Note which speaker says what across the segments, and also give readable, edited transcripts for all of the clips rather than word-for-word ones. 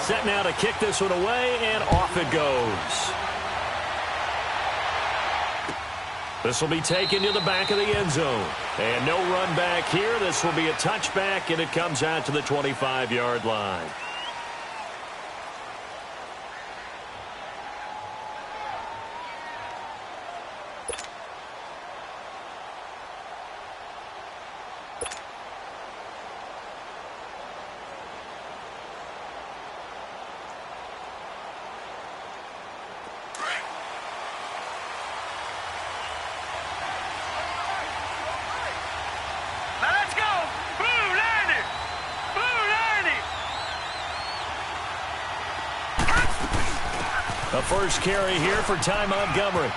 Speaker 1: Set now to kick this one away, and off it goes. This will be taken to the back of the end zone. And no run back here. This will be a touchback, and it comes out to the 25-yard line.
Speaker 2: The first carry here for Ty Montgomery.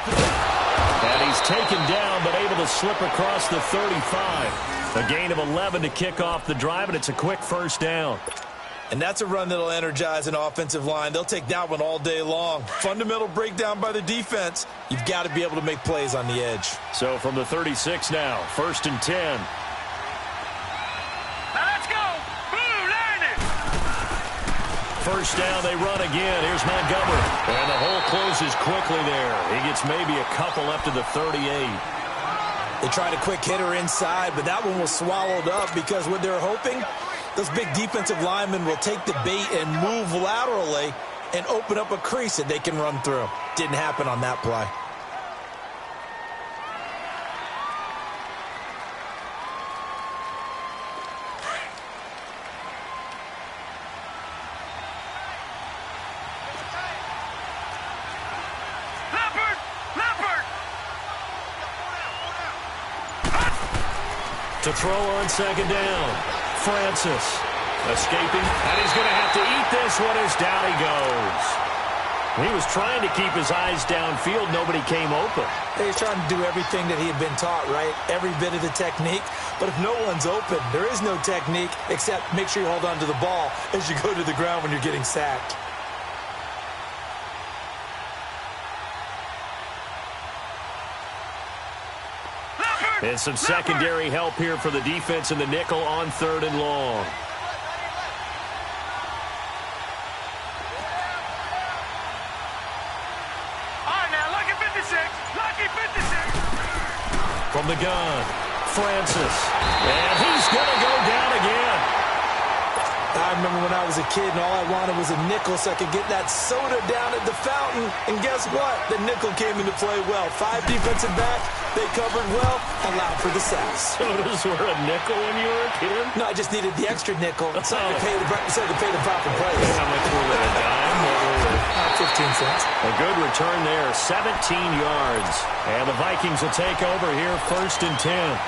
Speaker 2: And he's taken down, but able to slip across the 35. A gain of 11 to kick off the drive, and it's a quick first down.
Speaker 3: And that's a run that'll energize an offensive line. They'll take that one all day long. Fundamental breakdown by the defense. You've got to be able to make plays on the edge.
Speaker 2: So from the 36 now, 1st and 10. First down, they run again. Here's Montgomery. And the hole closes quickly there. He gets maybe a couple up to the 38.
Speaker 3: They tried a quick hitter inside, but that one was swallowed up because what they're hoping, those big defensive linemen will take the bait and move laterally and open up a crease that they can run through. Didn't happen on that play.
Speaker 2: To throw on second down. Francis escaping, and he's going to have to eat this one as down he goes. He was trying to keep his eyes downfield. Nobody came open.
Speaker 3: He's trying to do everything that he had been taught, right? Every bit of the technique. But if no one's open, there is no technique except make sure you hold on to the ball as you go to the ground when you're getting sacked.
Speaker 2: And some secondary help here for the defense in the nickel on 3rd and long.
Speaker 4: All right, now, lucky 56. Lucky 56.
Speaker 2: From the gun, Francis. And he's going to go down again.
Speaker 3: I remember when I was a kid and all I wanted was a nickel so I could get that soda down at the fountain. And guess what? The nickel came into play well. 5 defensive backs, they covered well, allowed for the sacks.
Speaker 2: Sodas were a nickel when you were a kid?
Speaker 3: No, I just needed the extra nickel so I could pay the proper price.
Speaker 2: How much were they, a dime?
Speaker 3: 15 cents.
Speaker 2: A good return there, 17 yards. And the Vikings will take over here, 1st and 10.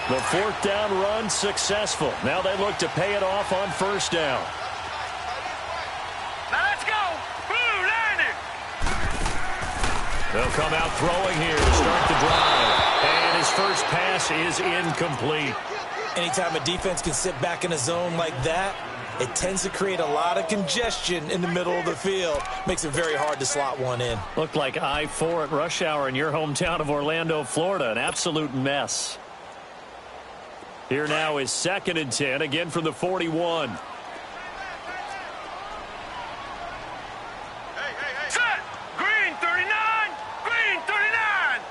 Speaker 2: The 4th down run successful. Now they look to pay it off on 1st down.
Speaker 4: Now let's go. Blue, land it.
Speaker 2: They'll come out throwing here to start the drive. And his first pass is incomplete.
Speaker 3: Anytime a defense can sit back in a zone like that, it tends to create a lot of congestion in the middle of the field. Makes it very hard to slot one in.
Speaker 2: Looked like I-4 at rush hour in your hometown of Orlando, Florida. An absolute mess. Here now is 2nd and 10, again from the 41.
Speaker 4: Set. Green 39. Green 39.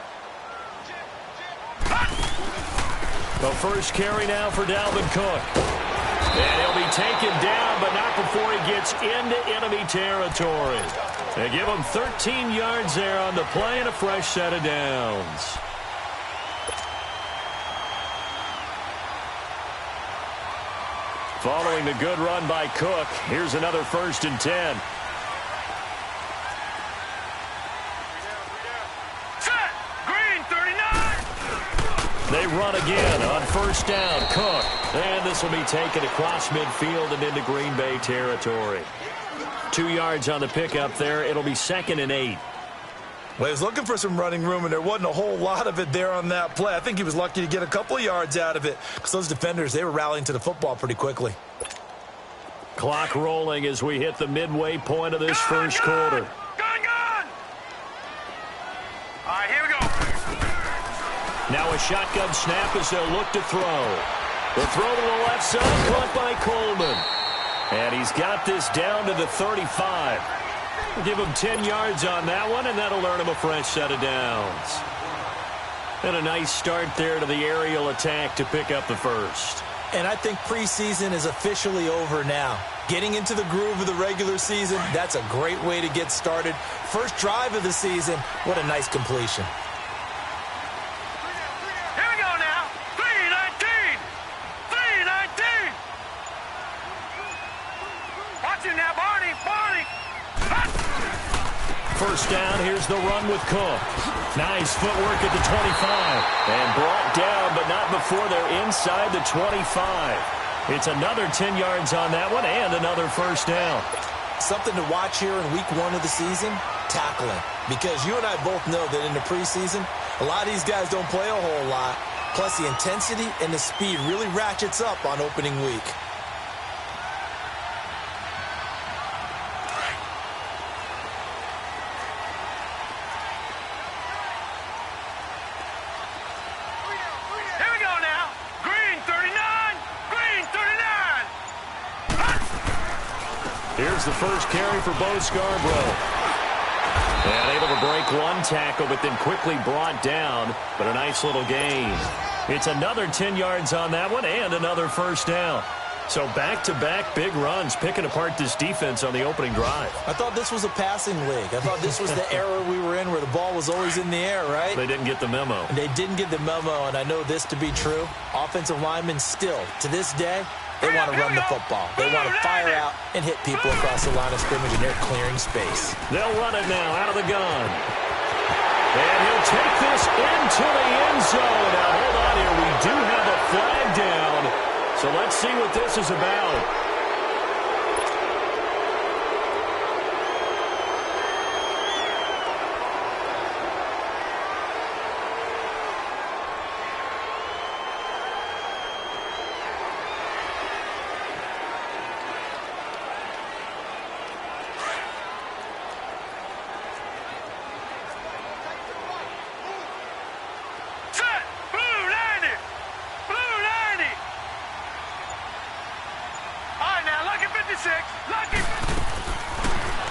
Speaker 2: The first carry now for Dalvin Cook. And he'll be taken down, but not before he gets into enemy territory. They give him 13 yards there on the play and a fresh set of downs. Following the good run by Cook, here's another 1st and 10.
Speaker 4: Set. Green 39.
Speaker 2: They run again on 1st down. Cook. And this will be taken across midfield and into Green Bay territory. 2 yards on the pickup there. It'll be 2nd and 8.
Speaker 3: Well, he was looking for some running room, and there wasn't a whole lot of it there on that play. I think he was lucky to get a couple of yards out of it because those defenders, they were rallying to the football pretty quickly.
Speaker 2: Clock rolling as we hit the midway point of this first quarter.
Speaker 4: Gun. right, here we go.
Speaker 1: Now a shotgun snap as they'll look to throw. The throw to the left side, caught by Coleman. And he's got this down to the 35. We'll give him 10 yards on that one, and that'll earn him a fresh set of downs. And a nice start there to the aerial attack to pick up the first.
Speaker 3: And I think preseason is officially over now. Getting into the groove of the regular season, that's a great way to get started. First drive of the season, what a nice completion.
Speaker 4: Here we go now. 3-19. 3-19. Watch it now, Barney. Barney.
Speaker 1: First down, here's the run with Cook. Nice footwork at the 25. And brought down, but not before they're inside the 25. It's another 10 yards on that one and another first down.
Speaker 3: Something to watch here in week 1 of the season, tackling. Because you and I both know that in the preseason, a lot of these guys don't play a whole lot. Plus the intensity and the speed really ratchets up on opening week.
Speaker 1: Here's the first carry for Bo Scarborough. And able to break one tackle, but then quickly brought down. But a nice little gain. It's another 10 yards on that one and another first down. So back-to-back big runs, picking apart this defense on the opening drive.
Speaker 3: I thought this was a passing league. I thought this was the era we were in where the ball was always in the air, right?
Speaker 1: They didn't get the memo.
Speaker 3: And they didn't get the memo, and I know this to be true. Offensive linemen still, to this day, they want to run the football. They want to fire out and hit people across the line of scrimmage, and they're clearing space.
Speaker 1: They'll run it now out of the gun. And he'll take this into the end zone. Now, hold on here. We do have a flag down. So let's see what this is about.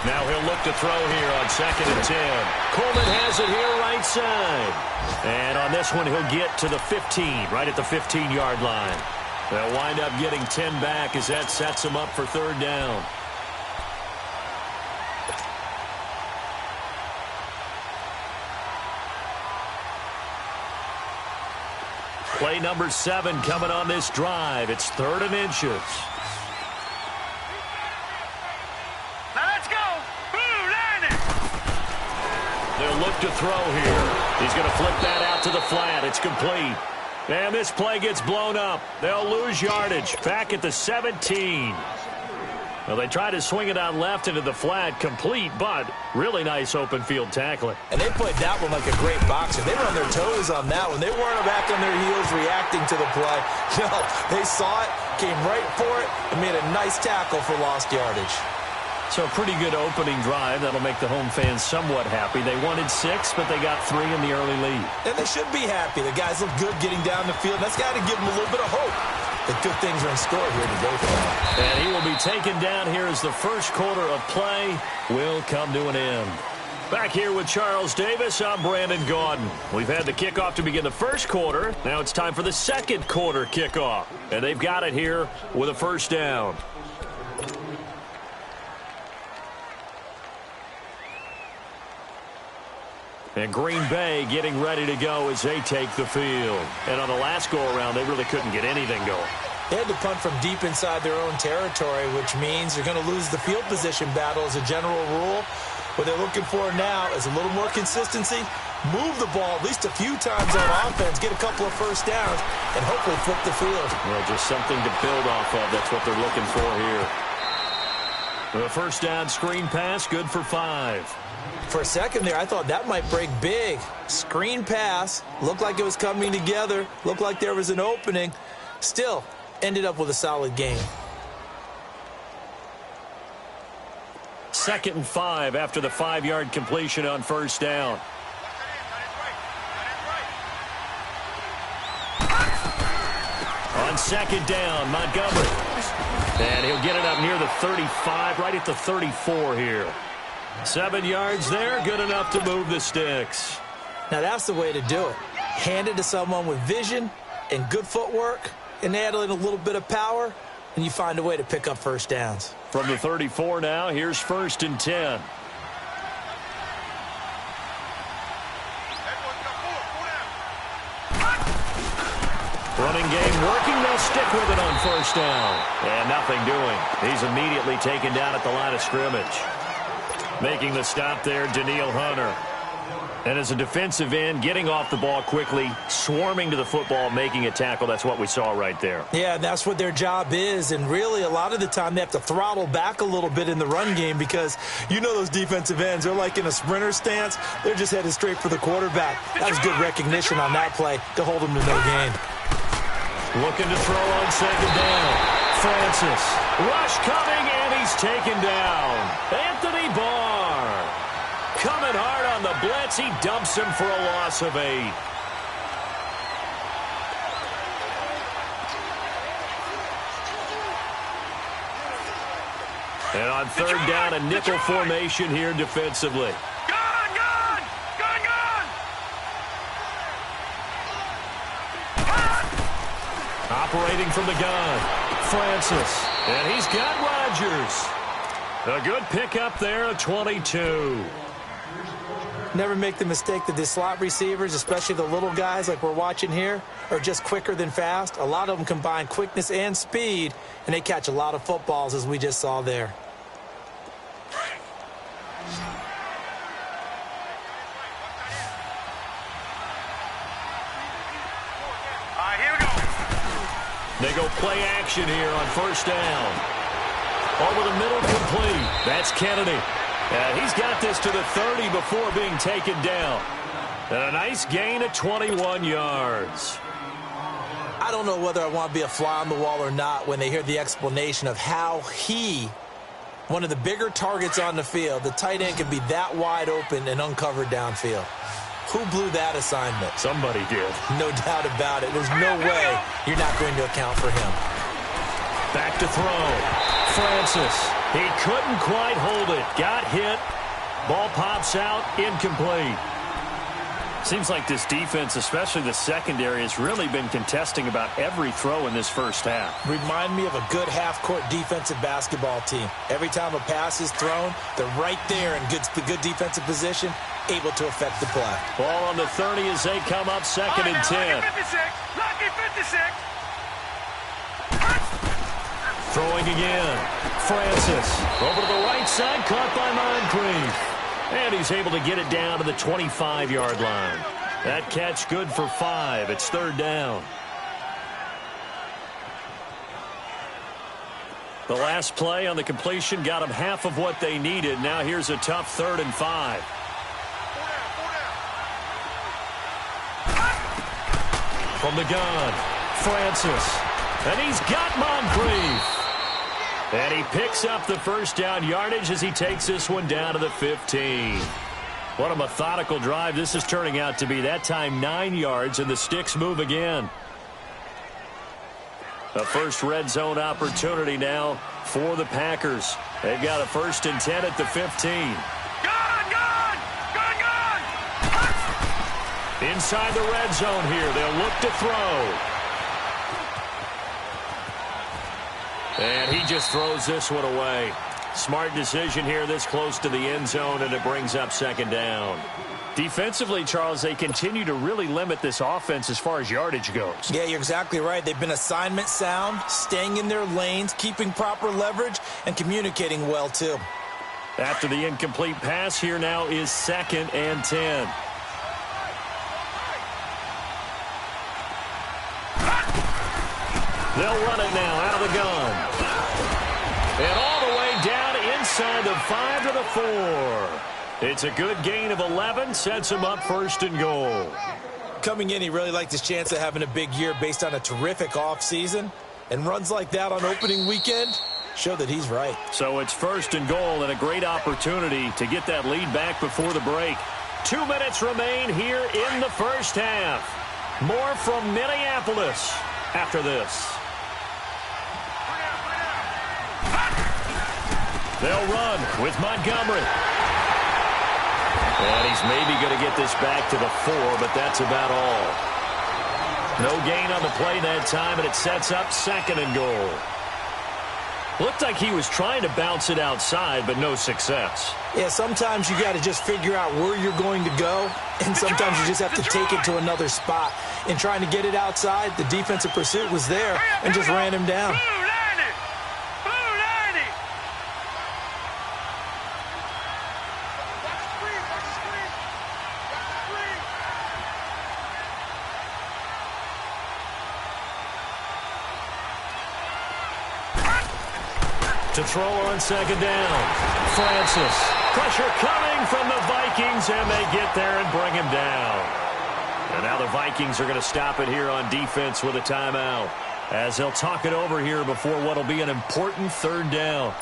Speaker 1: Now he'll look to throw here on 2nd and 10. Coleman has it here right side. And on this one, he'll get to the 15, right at the 15-yard line. They'll wind up getting 10 back as that sets them up for 3rd down. Play number 7 coming on this drive. It's 3rd and inches. They'll look to throw here. He's going to flip that out to the flat. It's complete. And this play gets blown up. They'll lose yardage. Back at the 17. Well, they try to swing it out left into the flat. Complete, but really nice open field tackling.
Speaker 3: And they played that one like a great boxer. They were on their toes on that one. They weren't back on their heels reacting to the play. No, they saw it, came right for it, and made a nice tackle for lost yardage.
Speaker 1: So a pretty good opening drive. That'll make the home fans somewhat happy. They wanted 6, but they got 3 in the early lead.
Speaker 3: And they should be happy. The guys look good getting down the field. That's got to give them a little bit of hope that good things are in store here today for them.
Speaker 1: And he will be taken down here as the first quarter of play will come to an end. Back here with Charles Davis, I'm Brandon Gaudin. We've had the kickoff to begin the first quarter. Now it's time for the second quarter kickoff. And they've got it here with a first down. And Green Bay getting ready to go as they take the field. And on the last go-around, they really couldn't get anything going.
Speaker 3: They had to punt from deep inside their own territory, which means they're going to lose the field position battle as a general rule. What they're looking for now is a little more consistency, move the ball at least a few times on offense, get a couple of first downs, and hopefully flip the field.
Speaker 1: Well, just something to build off of. That's what they're looking for here. The first down screen pass, good for 5.
Speaker 3: For a second there, I thought that might break big. Screen pass, looked like it was coming together, looked like there was an opening. Still, ended up with a solid game.
Speaker 1: 2nd and 5 after the 5-yard completion on first down. on second down. Montgomery. And he'll get it up near the 35, right at the 34 here. 7 yards there, good enough to move the sticks.
Speaker 3: Now that's the way to do it. Hand it to someone with vision and good footwork and add in a little bit of power, and you find a way to pick up first downs.
Speaker 1: From the 34 now, here's 1st and 10. Running game working. They'll stick with it on 1st down. And nothing doing. He's immediately taken down at the line of scrimmage. Making the stop there, Daniil Hunter. And as a defensive end, getting off the ball quickly, swarming to the football, making a tackle. That's what we saw right there.
Speaker 3: Yeah, that's what their job is. And really, a lot of the time, they have to throttle back a little bit in the run game because you know those defensive ends, they're like in a sprinter stance. They're just headed straight for the quarterback. That was good recognition on that play to hold them to no gain.
Speaker 1: Looking to throw on 2nd down. Francis. Rush coming, and he's taken down. Anthony Barr. Coming hard on the blitz. He dumps him for a loss of 8. And on 3rd down, a nickel formation here defensively. Operating from the gun, Francis. And he's got Rodgers. A good pickup there at 22.
Speaker 3: Never make the mistake that the slot receivers, especially the little guys like we're watching here, are just quicker than fast. A lot of them combine quickness and speed, and they catch a lot of footballs, as we just saw there.
Speaker 1: They go play action here on 1st down. Over the middle, complete. That's Kennedy. And he's got this to the 30 before being taken down. And a nice gain of 21 yards.
Speaker 3: I don't know whether I want to be a fly on the wall or not when they hear the explanation of how one of the bigger targets on the field, the tight end can be that wide open and uncovered downfield. Who blew that assignment?
Speaker 1: Somebody did.
Speaker 3: No doubt about it. There's no way you're not going to account for him.
Speaker 1: Back to throw. Francis. He couldn't quite hold it. Got hit. Ball pops out. Incomplete. Seems like this defense, especially the secondary, has really been contesting about every throw in this first half.
Speaker 3: Remind me of a good half-court defensive basketball team. Every time a pass is thrown, they're right there in the good defensive position, able to affect the play.
Speaker 1: Ball on the 30 as they come up 2nd and 10.
Speaker 4: Lucky 56.
Speaker 1: Throwing again. Francis. Over to the right side, caught by Moncrief. And he's able to get it down to the 25-yard line. That catch good for 5. It's 3rd down. The last play on the completion got them half of what they needed. Now here's a tough 3rd and 5. From the gun, Francis. And he's got Moncrief. And he picks up the 1st down yardage as he takes this one down to the 15. What a methodical drive this is turning out to be. That time 9 yards, and the sticks move again. A first red zone opportunity now for the Packers. They've got a 1st and 10 at the 15. Inside the red zone here. They'll look to throw. And he just throws this one away. Smart decision here this close to the end zone, and it brings up 2nd down. Defensively, Charles, they continue to really limit this offense as far as yardage goes.
Speaker 3: Yeah, you're exactly right. They've been assignment sound, staying in their lanes, keeping proper leverage, and communicating well, too.
Speaker 1: After the incomplete pass, here now is 2nd and 10. They'll run it now out of the gun. And all the way down inside the 5 to the 4. It's a good gain of 11, sets him up 1st and goal.
Speaker 3: Coming in, he really liked his chance of having a big year based on a terrific offseason. And runs like that on opening weekend show that he's right.
Speaker 1: So it's 1st and goal and a great opportunity to get that lead back before the break. 2 minutes remain here in the first half. More from Minneapolis after this.
Speaker 2: They'll run with Montgomery. And he's maybe going to get this back to the 4, but that's about all. No gain on the play that time, and it sets up 2nd and goal. Looked like he was trying to bounce it outside, but no success.
Speaker 3: Yeah, sometimes you got to just figure out where you're going to go, and sometimes you just have to take it to another spot. In trying to get it outside, the defensive pursuit was there and just ran him down.
Speaker 2: To throw on 2nd down. Francis. Pressure coming from the Vikings, and they get there and bring him down. And now the Vikings are going to stop it here on defense with a timeout, as they'll talk it over here before what will be an important 3rd down.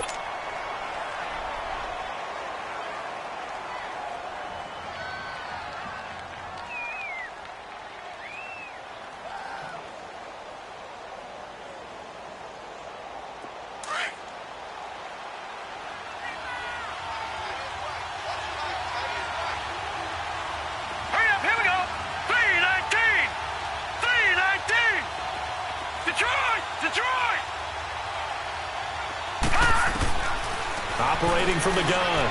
Speaker 2: Operating from the gun,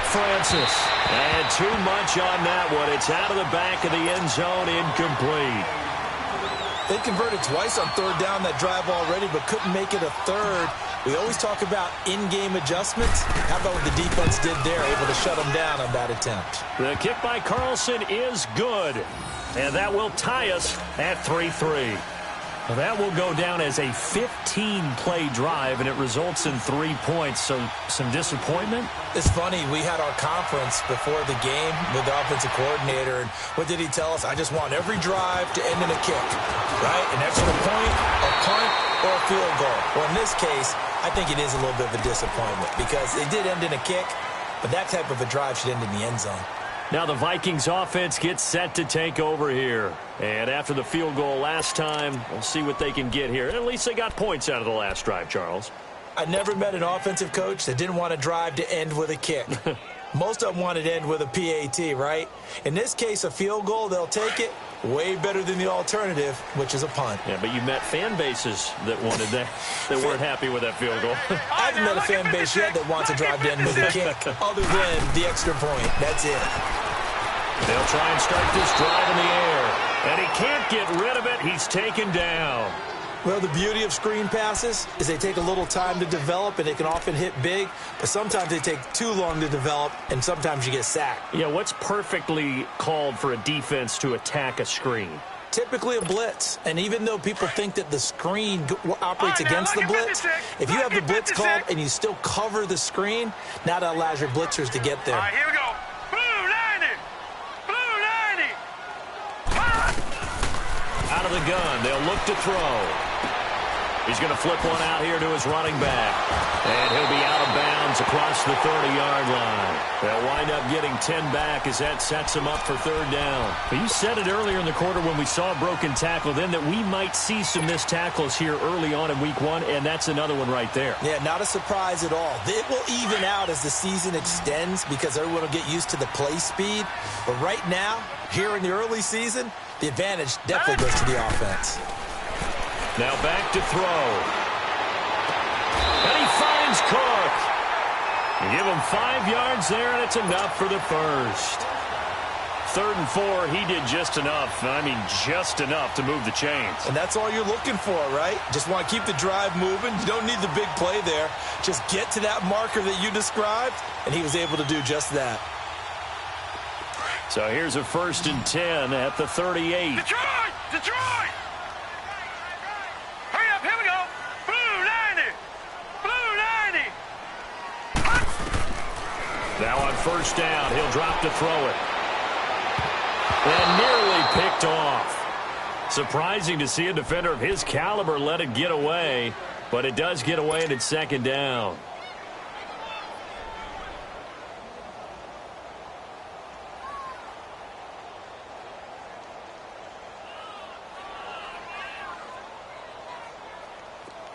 Speaker 2: Francis. And too much on that one. It's out of the back of the end zone, incomplete.
Speaker 3: They converted twice on 3rd down that drive already, but couldn't make it a 3rd. We always talk about in-game adjustments. How about what the defense did there, able to shut them down on that attempt?
Speaker 2: The kick by Carlson is good. And that will tie us at 3-3. Well, that will go down as a 15-play drive, and it results in 3 points. So some disappointment?
Speaker 3: It's funny. We had our conference before the game with the offensive coordinator, and what did he tell us? I just want every drive to end in a kick, right? An extra point, a punt, or a field goal. Well, in this case, I think it is a little bit of a disappointment because it did end in a kick, but that type of a drive should end in the end zone.
Speaker 2: Now the Vikings offense gets set to take over here. And after the field goal last time, we'll see what they can get here. At least they got points out of the last drive, Charles.
Speaker 3: I never met an offensive coach that didn't want a drive to end with a kick. Most of them wanted to end with a PAT, right? In this case, a field goal, they'll take it. Way better than the alternative, which is a punt.
Speaker 2: Yeah, but you met fan bases that wanted that, that weren't happy with that field goal.
Speaker 3: I haven't met a fan base yet that wants a drive to end with a kick, other than the extra point. That's it.
Speaker 2: They'll try and start this drive in the air. And he can't get rid of it. He's taken down.
Speaker 3: Well, the beauty of screen passes is they take a little time to develop, and they can often hit big, but sometimes they take too long to develop, and sometimes you get sacked.
Speaker 2: Yeah, what's perfectly called for a defense to attack a screen?
Speaker 3: Typically a blitz, and even though people think that the screen operates against the blitz, if you have the blitz called and you still cover the screen, now that allows your blitzers to get there.
Speaker 4: All right, here we go. Blue 90. Blue 90.
Speaker 2: Out of the gun, they'll look to throw. He's going to flip one out here to his running back. And he'll be out of bounds across the 30-yard line. They'll wind up getting 10 back as that sets him up for 3rd down. But you said it earlier in the quarter when we saw a broken tackle then that we might see some missed tackles here early on in week 1, and that's another one right there.
Speaker 3: Yeah, not a surprise at all. It will even out as the season extends because everyone will get used to the play speed. But right now, here in the early season, the advantage definitely goes to the offense.
Speaker 2: Now back to throw. And he finds Cook. You give him 5 yards there, and it's enough for the first. 3rd and 4, he did just enough. I mean, just enough to move the chains.
Speaker 3: And that's all you're looking for, right? Just want to keep the drive moving. You don't need the big play there. Just get to that marker that you described, and he was able to do just that.
Speaker 2: So here's a 1st and 10 at the 38.
Speaker 4: Detroit! Detroit! Hurry up, here we go. Blue 90. Blue 90.
Speaker 2: Now on 1st down, he'll drop to throw it. And nearly picked off. Surprising to see a defender of his caliber let it get away, but it does get away and it's 2nd down.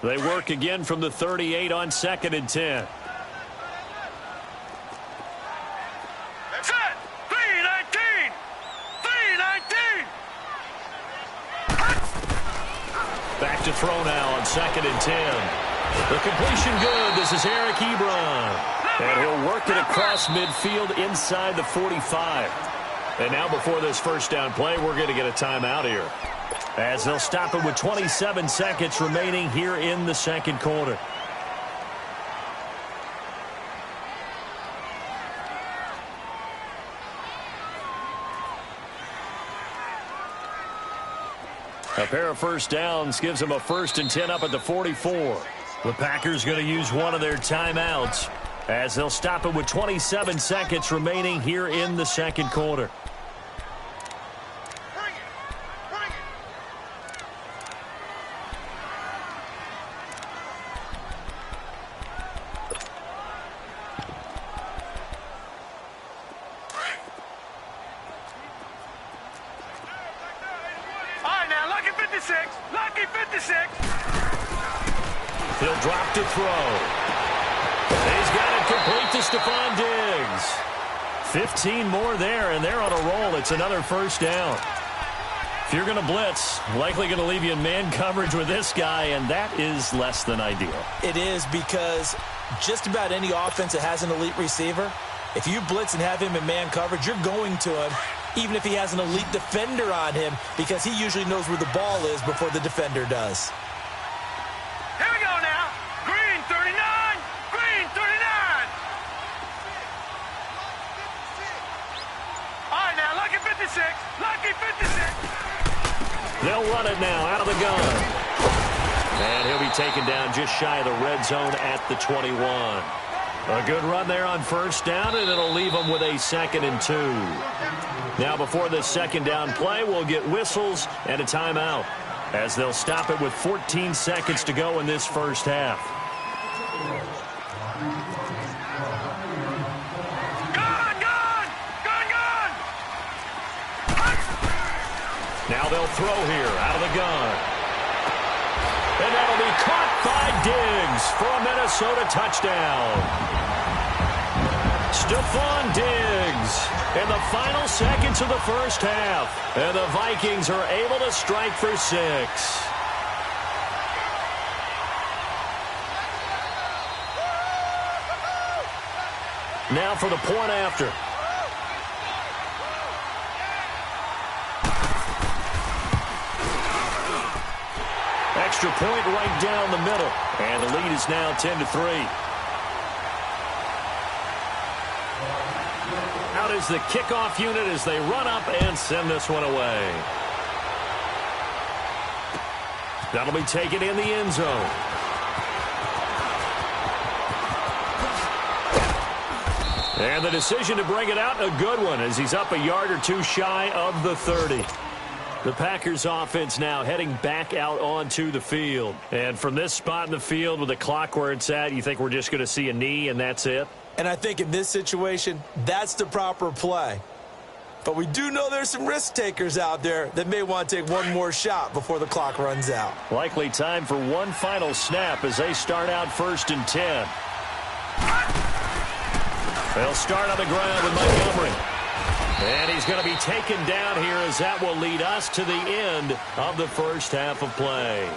Speaker 2: They work again from the 38 on 2nd and 10. to throw now on 2nd and 10. The completion good. This is Eric Ebron. And he'll work it across midfield inside the 45. And now before this first down play, we're going to get a timeout here, as they'll stop it with 27 seconds remaining here in the second quarter. A pair of first downs gives them a 1st and 10 up at the 44. The Packers going to use one of their timeouts, as they'll stop it with 27 seconds remaining here in the second quarter. He'll drop to throw. He's got it complete to Stephon Diggs. 15 more there, and they're on a roll. It's another first down. If you're going to blitz, likely going to leave you in man coverage with this guy, and that is less than ideal.
Speaker 3: It is, because just about any offense that has an elite receiver, if you blitz and have him in man coverage, you're going to him, even if he has an elite defender on him, because he usually knows where the ball is before the defender does.
Speaker 4: Here we go now. Green 39. Green 39. All right, now, Lucky 56. Lucky 56.
Speaker 2: They'll run it now out of the gun. And he'll be taken down just shy of the red zone at the 21. A good run there on first down, and it'll leave them with a 2nd and 2. Now before this second down play, we'll get whistles and a timeout, as they'll stop it with 14 seconds to go in this first half. Now they'll throw here out of the gun. And that'll be caught by Diggs for a Minnesota touchdown. Stephon Diggs in the final seconds of the first half. And the Vikings are able to strike for 6. Now for the point after. Extra point right down the middle. And the lead is now 10-3. Out is the kickoff unit as they run up and send this one away. That'll be taken in the end zone. And the decision to bring it out, a good one, as he's up a yard or two shy of the 30. The Packers offense now heading back out onto the field. And from this spot in the field with the clock where it's at, you think we're just going to see a knee and that's it?
Speaker 3: And I think in this situation, that's the proper play. But we do know there's some risk takers out there that may want to take one more shot before the clock runs out.
Speaker 2: Likely time for one final snap as they start out 1st and 10. They'll start on the ground with Montgomery. And he's going to be taken down here, as that will lead us to the end of the first half of play.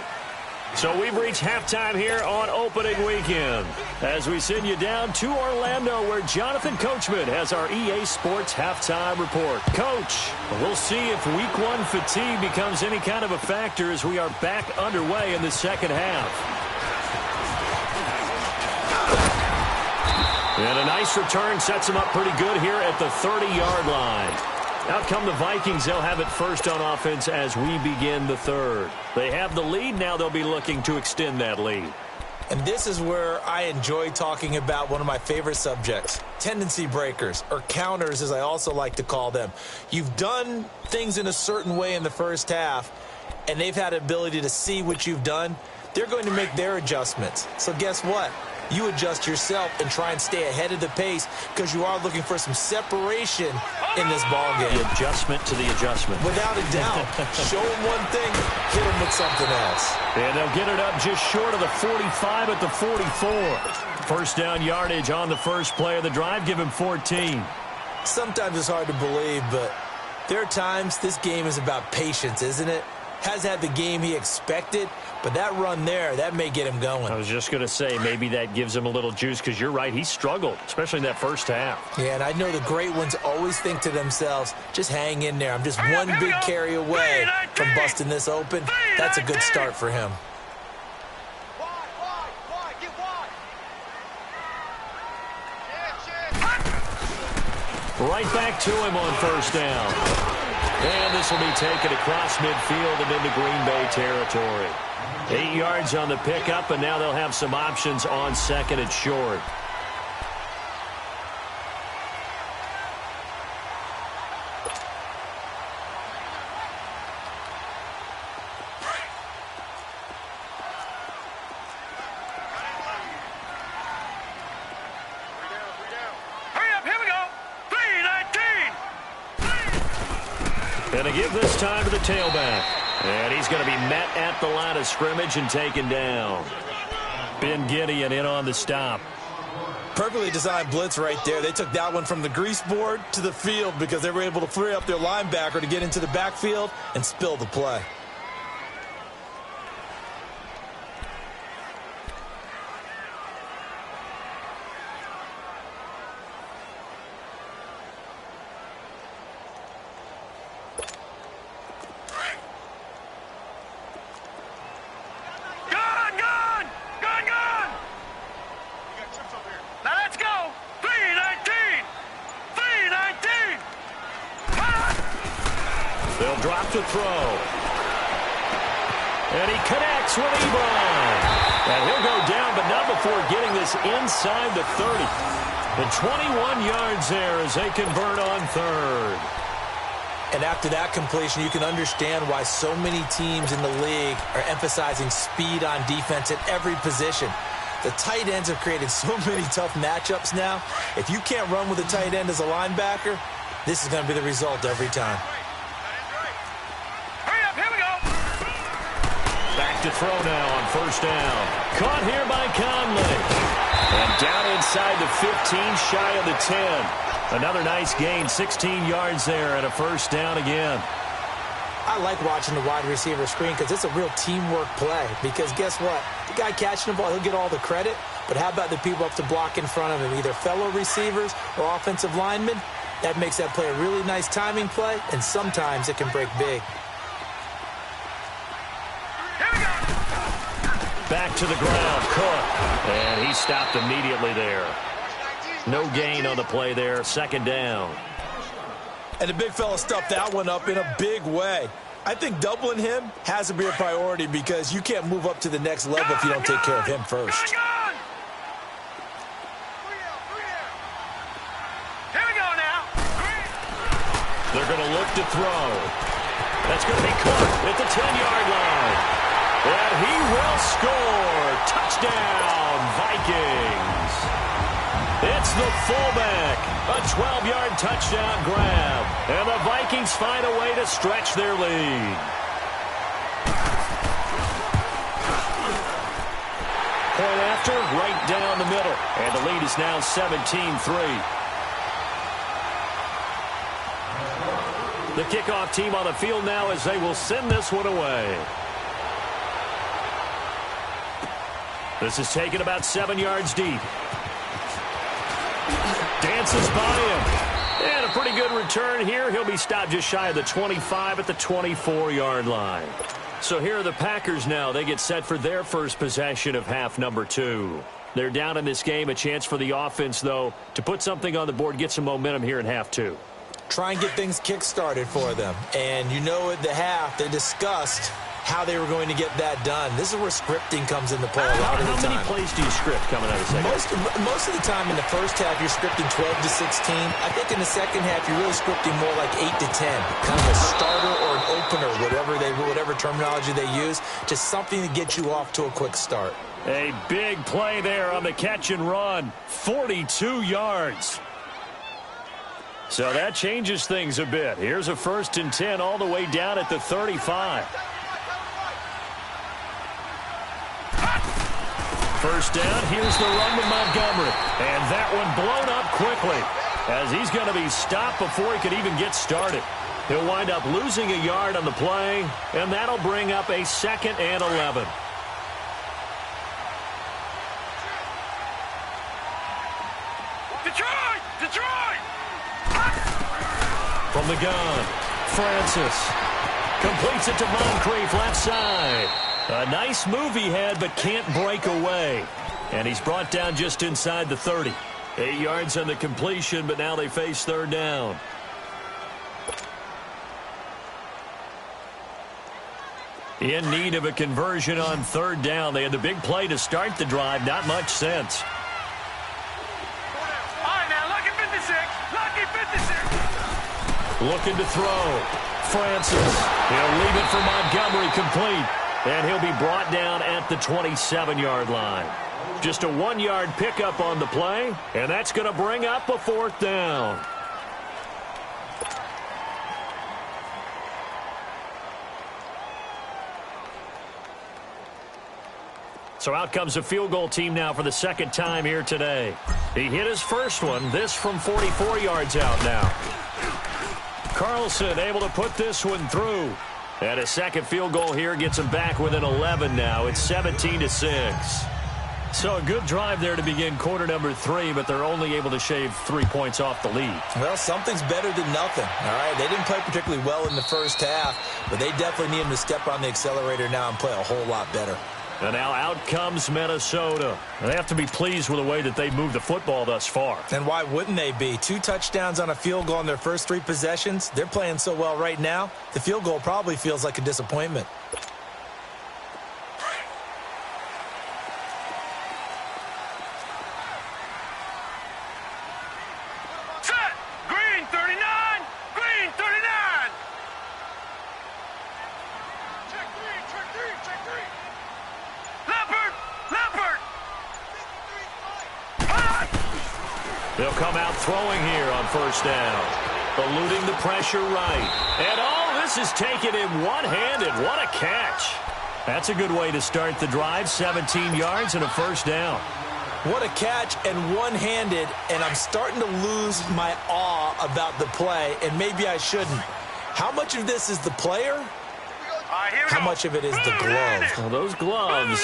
Speaker 2: So we've reached halftime here on opening weekend, as we send you down to Orlando, where Jonathan Coachman has our EA Sports halftime report. Coach, we'll see if week 1 fatigue becomes any kind of a factor as we are back underway in the second half. And a nice return sets him up pretty good here at the 30-yard line. Out come the Vikings. They'll have it first on offense as we begin the third. They have the lead. Now they'll be looking to extend that lead.
Speaker 3: And this is where I enjoy talking about one of my favorite subjects, tendency breakers, or counters as I also like to call them. You've done things in a certain way in the first half, and they've had the ability to see what you've done. They're going to make their adjustments. So guess what? You adjust yourself and try and stay ahead of the pace, because you are looking for some separation in this ballgame.
Speaker 2: The adjustment to the adjustment.
Speaker 3: Without a doubt. Show them one thing, hit them with something else.
Speaker 2: And they'll get it up just short of the 45 at the 44. First down yardage on the first play of the drive. Give him 14.
Speaker 3: Sometimes it's hard to believe, but there are times this game is about patience, isn't it? Has had the game he expected, but that run there, that may get him going.
Speaker 2: I was just going to say, maybe that gives him a little juice, because you're right, he struggled, especially in that first half.
Speaker 3: Yeah, and I know the great ones always think to themselves, just hang in there. I'm just one big carry away from busting this open. That's a good start for him.
Speaker 2: Right back to him on first down. And this will be taken across midfield and into Green Bay territory. 8 yards on the pickup, and now they'll have some options on second and short. Going to give this time to the tailback. And he's going to be met at the line of scrimmage and taken down. Ben Gideon in on the stop.
Speaker 3: Perfectly designed blitz right there. They took that one from the grease board to the field because they were able to free up their linebacker to get into the backfield and spill the play.
Speaker 2: They'll drop to throw. And he connects with Ebron. And he'll go down, but not before getting this inside the 30. And 21 yards there as they convert on third.
Speaker 3: And after that completion, you can understand why so many teams in the league are emphasizing speed on defense at every position. The tight ends have created so many tough matchups now. If you can't run with a tight end as a linebacker, this is going to be the result every time.
Speaker 2: Back to throw now on first down. Caught here by Conley. And down inside the 15, shy of the 10. Another nice gain, 16 yards there, and a first down again.
Speaker 3: I like watching the wide receiver screen because it's a real teamwork play. Because guess what? The guy catching the ball, he'll get all the credit. But how about the people up to block in front of him, either fellow receivers or offensive linemen? That makes that play a really nice timing play, and sometimes it can break big.
Speaker 2: Back to the ground, Cook. And he stopped immediately there. No gain on the play there, second down.
Speaker 3: And the big fella stuffed that one up in a big way. I think doubling him has to be a priority because you can't move up to the next level if you don't take care of him first.
Speaker 4: Here we go now.
Speaker 2: They're going to look to throw. That's going to be Cook at the 10-yard line. And he will score. Touchdown, Vikings. It's the fullback. A 12-yard touchdown grab. And the Vikings find a way to stretch their lead. Point after, right down the middle. And the lead is now 17-3. The kickoff team on the field now as they will send this one away. This is taken about 7 yards deep. Dances by him. And a pretty good return here. He'll be stopped just shy of the 25 at the 24-yard line. So here are the Packers now. They get set for their first possession of half number 2. They're down in this game. A chance for the offense, though, to put something on the board, get some momentum here in half 2.
Speaker 3: Try and get things kick-started for them. And you know at the half, they discussed how they were going to get that done. This is where scripting comes into play a lot of the time.
Speaker 2: How many plays do you script coming out of the second?
Speaker 3: Most of the time in the first half, you're scripting 12 to 16. I think in the second half, you're really scripting more like 8 to 10. Kind of a starter or an opener, whatever terminology they use. Just something to get you off to a quick start.
Speaker 2: A big play there on the catch and run. 42 yards. So that changes things a bit. Here's a 1st and 10 all the way down at the 35. First down, here's the run with Montgomery. And that one blown up quickly as he's going to be stopped before he could even get started. He'll wind up losing a yard on the play, and that'll bring up a 2nd and 11.
Speaker 4: Detroit! Detroit!
Speaker 2: From the gun, Francis completes it to Moncrief left side. A nice move he had, but can't break away. And he's brought down just inside the 30. 8 yards on the completion, but now they face 3rd down. In need of a conversion on 3rd down. They had the big play to start the drive. Not much sense.
Speaker 4: All right, now, lucky 56. Lucky 56.
Speaker 2: Looking to throw. Francis. He'll leave it for Montgomery complete. And he'll be brought down at the 27-yard line. Just a 1-yard pickup on the play. And that's going to bring up a 4th down. So out comes a field goal team now for the 2nd time here today. He hit his first one, this from 44 yards out now. Carlson able to put this one through. And a 2nd field goal here gets him back within 11 now. It's 17-6. So a good drive there to begin quarter number 3, but they're only able to shave 3 points off the lead.
Speaker 3: Well, something's better than nothing, all right? They didn't play particularly well in the first half, but they definitely need him to step on the accelerator now and play a whole lot better.
Speaker 2: And now out comes Minnesota. They have to be pleased with the way that they've moved the football thus far.
Speaker 3: And why wouldn't they be? 2 touchdowns on a field goal in their first 3 possessions. They're playing so well right now, the field goal probably feels like a disappointment.
Speaker 4: Set! Green 39! Green 39! Check 3, check 3. Leopard! Leopard!
Speaker 2: They'll come out throwing here on 1st down. Eluding the pressure right. And oh, this is taken in one-handed. What a catch. That's a good way to start the drive. 17 yards and a 1st down.
Speaker 3: What a catch and one-handed, and I'm starting to lose my awe about the play, and maybe I shouldn't. How much of this is the player? How much of it is the glove?
Speaker 2: Well, those gloves,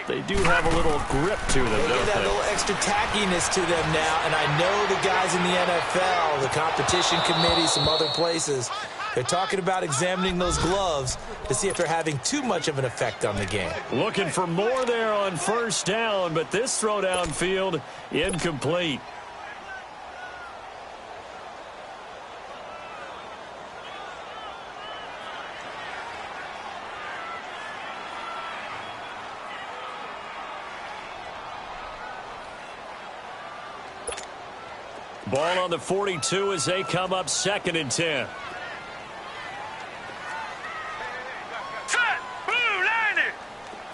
Speaker 2: they do have a little grip to them,
Speaker 3: They
Speaker 2: don't
Speaker 3: get that
Speaker 2: they?
Speaker 3: little extra tackiness to them now, and I know the guys in the NFL, the competition committee, some other places, they're talking about examining those gloves to see if they're having too much of an effect on the game.
Speaker 2: Looking for more there on 1st down, but this throw downfield incomplete. Ball on the 42 as they come up 2nd and 10.
Speaker 4: Set! Blue 90!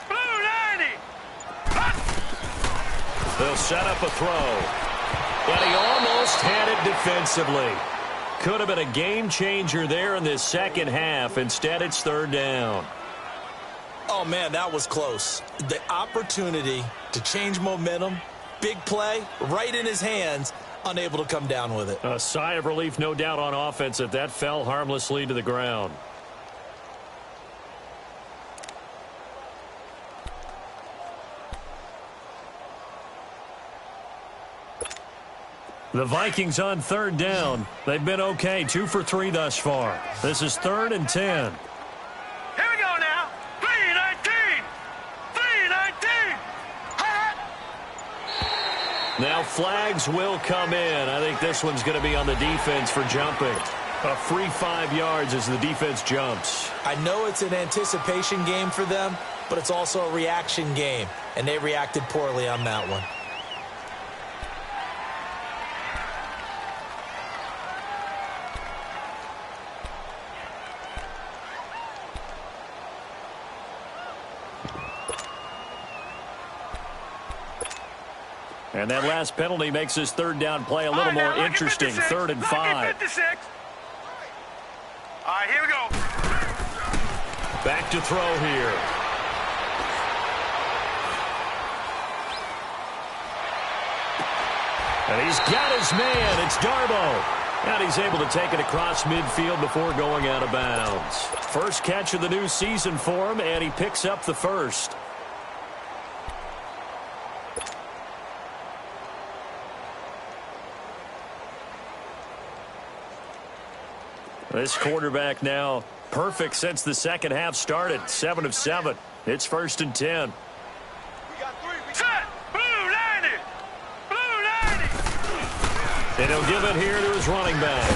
Speaker 4: Blue 90! Hot!
Speaker 2: They'll set up a throw. And he almost had it defensively. Could have been a game changer there in this 2nd half. Instead, it's 3rd down.
Speaker 3: Oh, man, that was close. The opportunity to change momentum, big play, right in his hands, unable to come down with it.
Speaker 2: A sigh of relief, no doubt, on offense that that fell harmlessly to the ground. The Vikings on 3rd down. They've been okay, 2 for 3 thus far. This is 3rd and 10.
Speaker 4: Here we go now! 319! 319! Hot!
Speaker 2: Now flags will come in. I think this one's going to be on the defense for jumping. A free 5 yards as the defense jumps.
Speaker 3: I know it's an anticipation game for them, but it's also a reaction game, and they reacted poorly on that one.
Speaker 2: And that last penalty makes this 3rd down play a little more interesting. 3rd and 5.
Speaker 4: 56. All right, here we go.
Speaker 2: Back to throw here. And he's got his man. It's Darbo. And he's able to take it across midfield before going out of bounds. First catch of the new season for him, and he picks up the first. This quarterback now perfect since the second half started. 7 of 7. It's 1st and 10.
Speaker 4: Set! Blue 90! Blue 90!
Speaker 2: And he'll give it here to his running back.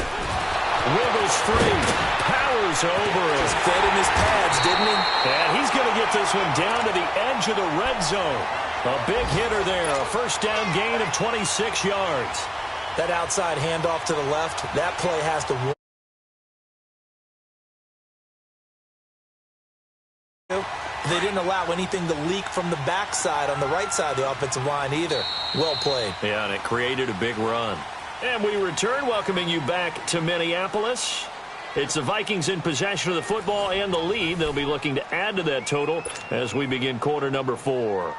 Speaker 2: Wiggles free. Powers over it.
Speaker 3: Just fed him his pads, didn't he?
Speaker 2: And he's going to get this one down to the edge of the red zone. A big hitter there. A first down gain of 26 yards.
Speaker 3: That outside handoff to the left, that play has to win. They didn't allow anything to leak from the backside on the right side of the offensive line either. Well played.
Speaker 2: Yeah, and it created a big run. And we return, welcoming you back to Minneapolis. It's the Vikings in possession of the football and the lead. They'll be looking to add to that total as we begin quarter number 4.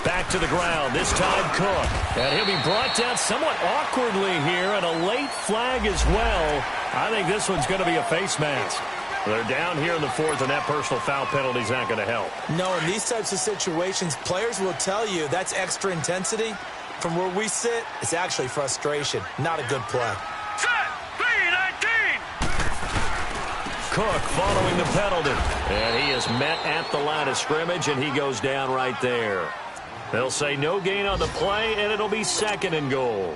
Speaker 2: Back to the ground, this time Cook. And he'll be brought down somewhat awkwardly here, and a late flag as well. I think this one's going to be a face mask. They're down here in the 4th, and that personal foul penalty is not going to help. No, in these types of situations, players will tell you that's extra intensity. From where we sit, it's actually frustration, not a good play.
Speaker 4: Set! 3-19!
Speaker 2: Cook following the penalty. And he is met at the line of scrimmage, and he goes down right there. They'll say no gain on the play, and it'll be 2nd and goal.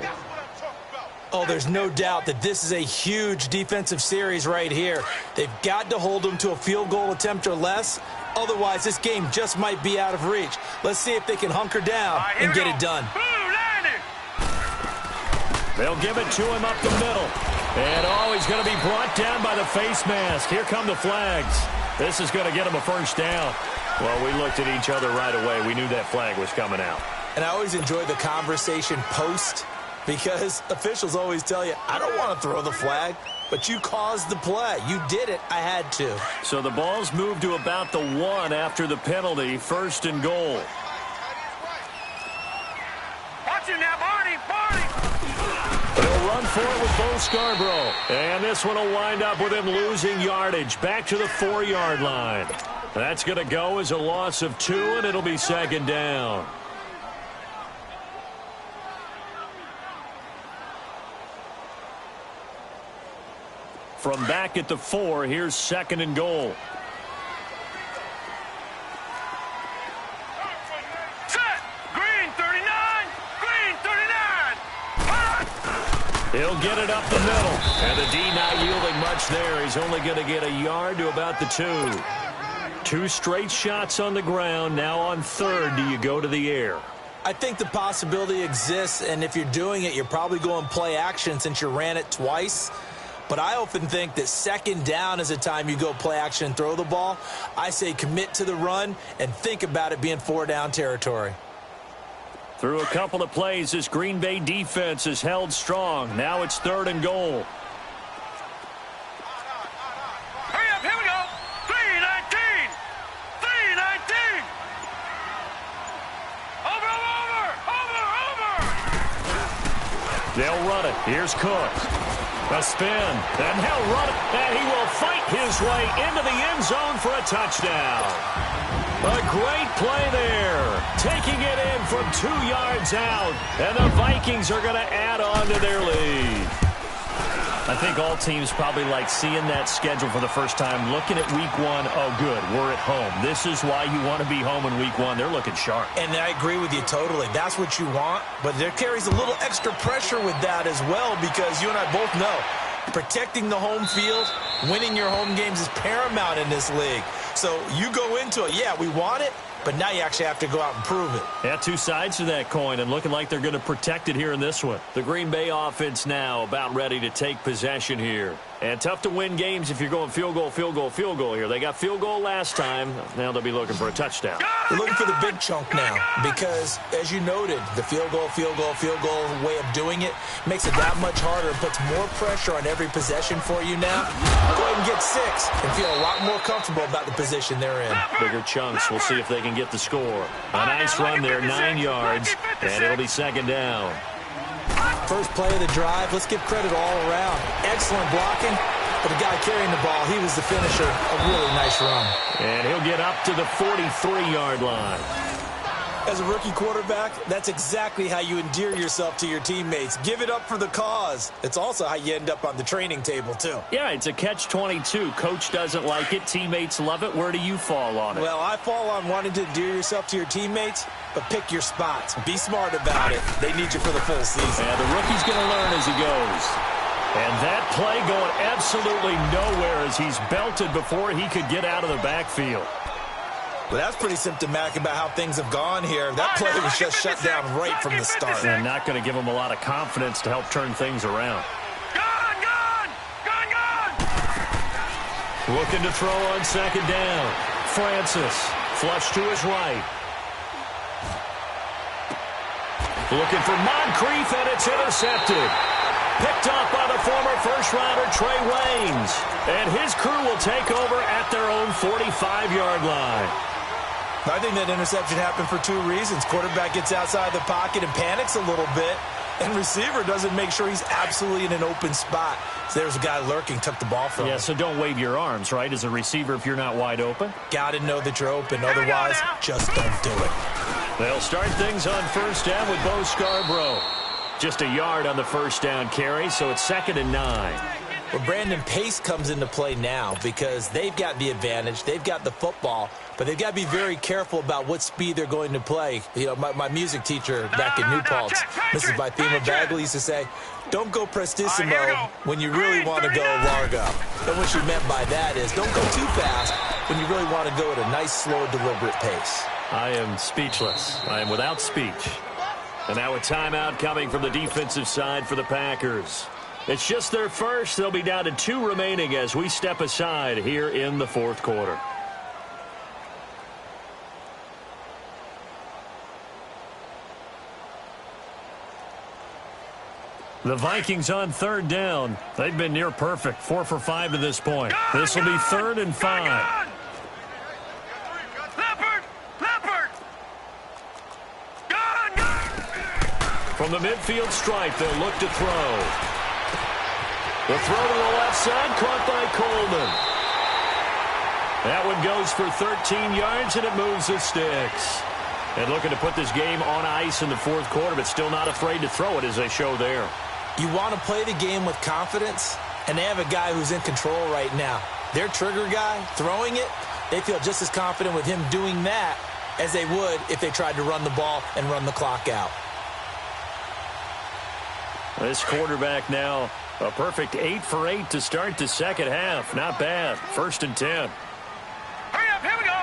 Speaker 3: Oh, there's no doubt that this is a huge defensive series right here. They've got to hold them to a field goal attempt or less. Otherwise, this game just might be out of reach. Let's see if they can hunker down and get it done.
Speaker 2: They'll give it to him up the middle. And, oh, he's going to be brought down by the face mask. Here come the flags. This is going to get him a first down. Well, we looked at each other right away. We knew that flag was coming out.
Speaker 3: And I always enjoy the conversation post because officials always tell you, I don't want to throw the flag, but you caused the play. You did it. I had to.
Speaker 2: So the ball's moved to about the 1 after the penalty. 1st and goal.
Speaker 4: Watch him now, Barney! Barney!
Speaker 2: They'll run for it with Bo Scarborough. And this one will wind up with him losing yardage back to the 4-yard line. That's going to go as a loss of 2, and it'll be 2nd down. From back at the 4, here's 2nd and goal.
Speaker 4: Set! Green 39! Green 39!
Speaker 2: He'll get it up the middle. And the D not yielding much there. He's only going to get a yard to about the 2. 2 straight shots on the ground. Now on 3rd, do you go to the air?
Speaker 3: I think the possibility exists, and if you're doing it, you're probably going play action since you ran it twice. But I often think that 2nd down is the time you go play action and throw the ball. I say commit to the run and think about it being 4-down territory.
Speaker 2: Through a couple of plays, this Green Bay defense is held strong. Now it's 3rd and goal.
Speaker 4: Hurry up, here we go! 3-19! 3-19! Over!
Speaker 2: They'll run it. Here's Cook. A spin. And he'll run it. And he will fight his way into the end zone for a touchdown. A great play there. Taking it in from 2 yards out. And the Vikings are going to add on to their lead. I think all teams probably like seeing that schedule for the first time, looking at week 1. Oh, good, we're at home. This is why you want to be home in week 1. They're looking sharp.
Speaker 3: And I agree with you totally. That's what you want. But there carries a little extra pressure with that as well because you and I both know protecting the home field, winning your home games is paramount in this league. So you go into it, yeah, we want it, but now you actually have to go out and prove it.
Speaker 2: Yeah, two sides to that coin, and looking like they're going to protect it here in this one. The Green Bay offense now about ready to take possession here. And tough to win games if you're going field goal, field goal, field goal here. They got field goal last time. Now they'll be looking for a touchdown.
Speaker 3: They're looking for the big chunk now because, as you noted, the field goal way of doing it makes it that much harder and puts more pressure on every possession for you now. Go ahead and get 6 and feel a lot more comfortable about the position they're in.
Speaker 2: Bigger chunks. We'll see if they can get the score. A nice run there, 9 yards, and it'll be second down.
Speaker 3: First play of the drive, let's give credit all around. Excellent blocking, but the guy carrying the ball, he was the finisher. A really nice run.
Speaker 2: And he'll get up to the 43-yard line.
Speaker 3: As a rookie quarterback, that's exactly how you endear yourself to your teammates. Give it up for the cause. It's also how you end up on the training table, too.
Speaker 2: Yeah, it's a catch-22. Coach doesn't like it. Teammates love it. Where do you fall on it?
Speaker 3: Well, I fall on wanting to endear yourself to your teammates, but pick your spots. Be smart about it. They need you for the full season.
Speaker 2: Yeah, the rookie's going to learn as he goes. And that play going absolutely nowhere as he's belted before he could get out of the backfield.
Speaker 3: Well, that's pretty symptomatic about how things have gone here. That play was just shut down right from the start.
Speaker 2: And not going to give him a lot of confidence to help turn things around.
Speaker 4: Gone!
Speaker 2: Looking to throw on second down. Francis, flush to his right. Looking for Moncrief, and it's intercepted. Picked up by the former first-rounder Trey Waynes. And his crew will take over at their own 45-yard line.
Speaker 3: I think that interception happened for 2 reasons. Quarterback gets outside the pocket and panics a little bit, and receiver doesn't make sure he's absolutely in an open spot. So there's a guy lurking, took the ball from him.
Speaker 2: Yeah, so don't wave your arms, right, as a receiver if you're not wide open?
Speaker 3: Got to know that you're open. Otherwise, just don't do it.
Speaker 2: They'll start things on first down with Bo Scarborough. Just a yard on the first down carry, so it's 2nd and 9.
Speaker 3: Well, Brandon, pace comes into play now because they've got the advantage. They've got the football, but they've got to be very careful about what speed they're going to play. You know, my music teacher back in New Paltz, Mrs. Bythema Bagley, used to say, don't go prestissimo when you really want to go largo. And what she meant by that is don't go too fast when you really want to go at a nice, slow, deliberate pace.
Speaker 2: I am speechless. I am without speech. And now a timeout coming from the defensive side for the Packers. It's just their first. They'll be down to 2 remaining as we step aside here in the fourth quarter. The Vikings on third down. They've been near perfect. 4 for 5 to this point. This will be 3rd and 5. From the midfield stripe, they'll look to throw. The throw to the left side, caught by Coleman. That one goes for 13 yards, and it moves the sticks. And looking to put this game on ice in the fourth quarter, but still not afraid to throw it as they show there.
Speaker 3: You want to play the game with confidence, and they have a guy who's in control right now. Their trigger guy, throwing it, they feel just as confident with him doing that as they would if they tried to run the ball and run the clock out.
Speaker 2: This quarterback now, a perfect 8 for 8 to start the second half. Not bad. 1st and 10.
Speaker 4: Hurry up, here we go.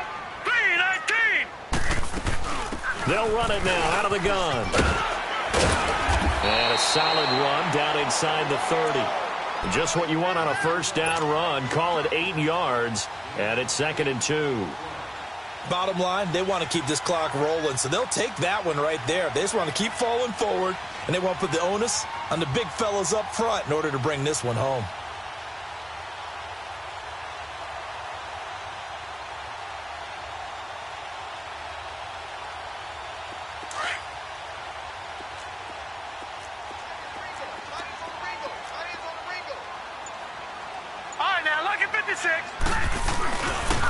Speaker 4: 3-19.
Speaker 2: They'll run it now out of the gun. And a solid run down inside the 30. Just what you want on a first down run. Call it 8 yards, and it's 2nd and 2.
Speaker 3: Bottom line, they want to keep this clock rolling, so they'll take that one right there. They just want to keep falling forward, and they want to put the onus on the big fellas up front in order to bring this one home.
Speaker 4: All right, now, look at 56.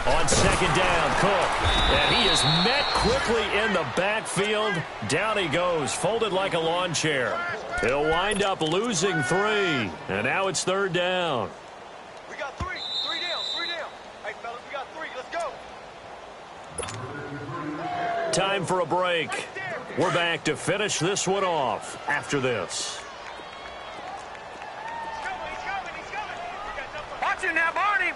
Speaker 2: On second down, Cook. And he is met quickly in the backfield. Down he goes, folded like a lawn chair. He'll wind up losing 3. And now it's 3rd down.
Speaker 4: We got 3. 3 down. 3 down. Hey, fellas, we got 3. Let's go.
Speaker 2: Time for a break. We're back to finish this one off after this.
Speaker 4: He's coming. Watch it now, Barney.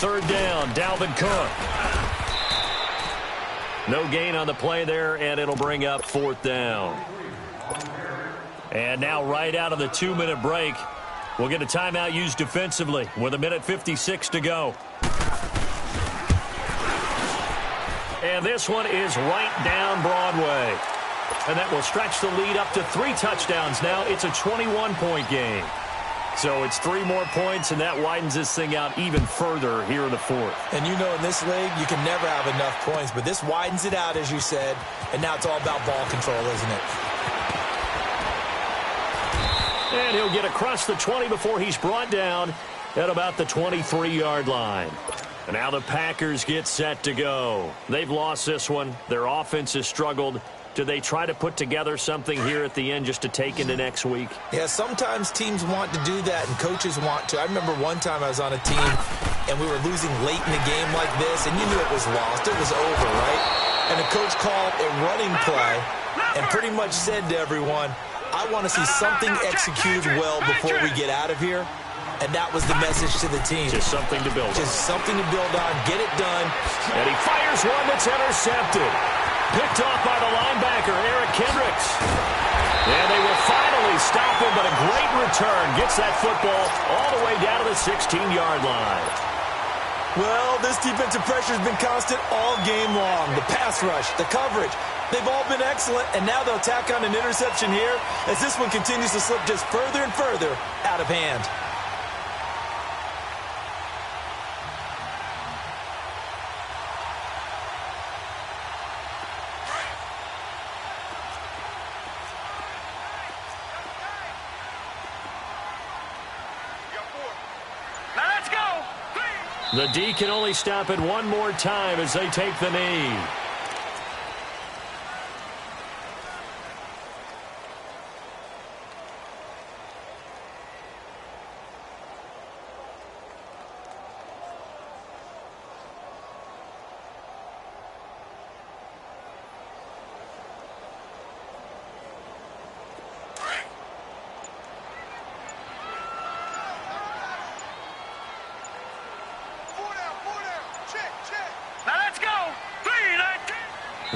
Speaker 2: 3rd down, Dalvin Cook.
Speaker 1: No gain on the play there, and it'll bring up 4th down. And now right out of the 2-minute break, we'll get a timeout used defensively with 1:56 to go. And this one is right down Broadway. And that will stretch the lead up to 3 touchdowns now. It's a 21-point game. So it's 3 more points, and that widens this thing out even further here in the 4th.
Speaker 3: And you know in this league, you can never have enough points, but this widens it out, as you said, and now it's all about ball control, isn't it?
Speaker 1: And he'll get across the 20 before he's brought down at about the 23-yard line. And now the Packers get set to go. They've lost this one. Their offense has struggled. Do they try to put together something here at the end just to take into next week?
Speaker 3: Yeah, sometimes teams want to do that and coaches want to. I remember one time I was on a team and we were losing late in the game like this, and you knew it was lost. It was over, right? And the coach called a running play and pretty much said to everyone, I want to see something executed well before we get out of here. And that was the message to the team.
Speaker 1: Just something to build on.
Speaker 3: Just something to build on. Get it done.
Speaker 1: And he fires one that's intercepted. Picked off by the linebacker, Eric Kendricks. And they will finally stop him, but a great return. Gets that football all the way down to the 16-yard line.
Speaker 3: Well, this defensive pressure has been constant all game long. The pass rush, the coverage, they've all been excellent, and now they'll tack on an interception here as this one continues to slip just further and further out of hand.
Speaker 1: The D can only stop it one more time as they take the knee.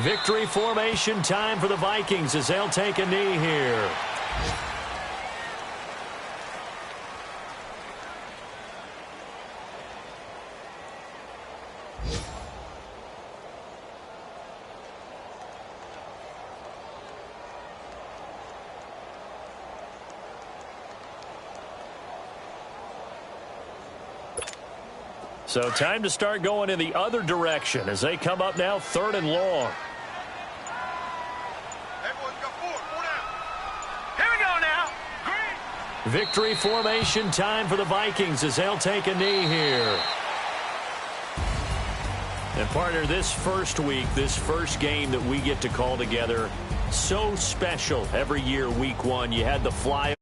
Speaker 1: Victory formation time for the Vikings as they'll take a knee here. So time to start going in the other direction as they come up now 3rd and long. Victory formation time for the Vikings as they'll take a knee here. And partner, this first week, this first game that we get to call together, so special every year, week 1. You had the fly.